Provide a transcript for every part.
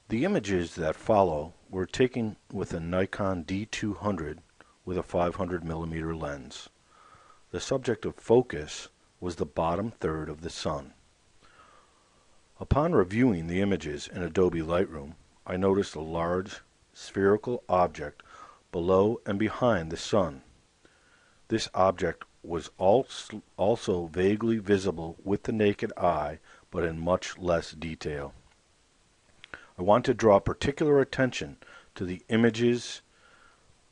The images that follow were taken with a Nikon D200 with a 500mm lens. The subject of focus was the bottom third of the sun. Upon reviewing the images in Adobe Lightroom, I noticed a large spherical object below and behind the sun. This object was also vaguely visible with the naked eye, but in much less detail. I want to draw particular attention to the images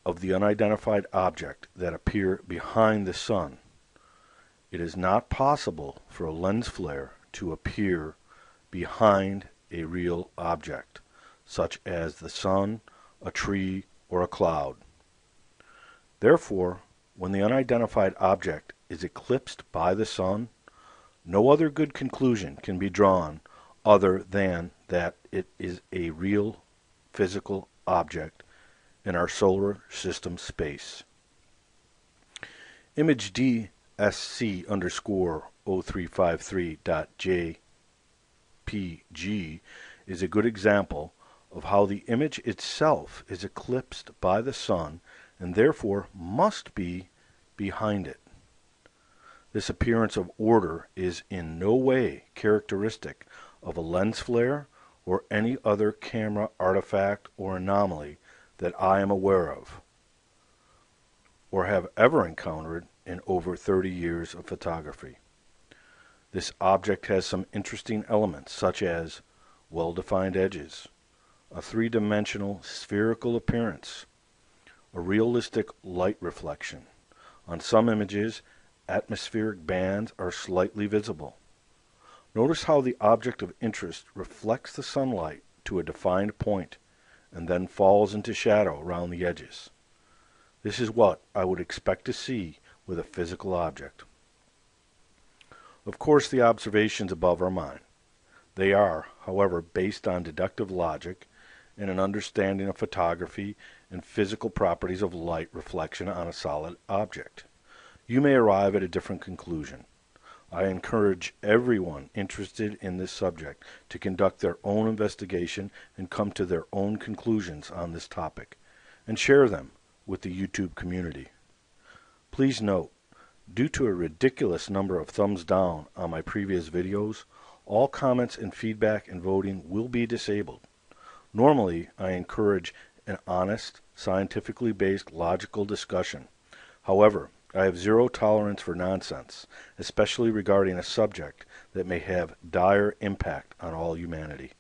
of the unidentified object that appear behind the sun. It is not possible for a lens flare to appear behind a real object, such as the sun, a tree, or a cloud. Therefore, when the unidentified object is eclipsed by the sun, no other good conclusion can be drawn other than that it is a real physical object in our solar system space. Image DSC_0353.jpg is a good example of how the image itself is eclipsed by the sun and therefore must be behind it. This appearance of order is in no way characteristic of a lens flare or any other camera artifact or anomaly that I am aware of or have ever encountered in over 30 years of photography. This object has some interesting elements such as well-defined edges, a three-dimensional spherical appearance, a realistic light reflection. On some images, atmospheric bands are slightly visible. Notice how the object of interest reflects the sunlight to a defined point and then falls into shadow around the edges. This is what I would expect to see with a physical object. Of course, the observations above are mine. They are, however, based on deductive logic and an understanding of photography and physical properties of light reflection on a solid object. You may arrive at a different conclusion. I encourage everyone interested in this subject to conduct their own investigation and come to their own conclusions on this topic, and share them with the YouTube community. Please note, due to a ridiculous number of thumbs down on my previous videos, all comments and feedback and voting will be disabled. Normally, I encourage an honest, scientifically based, logical discussion. However, I have zero tolerance for nonsense, especially regarding a subject that may have dire impact on all humanity.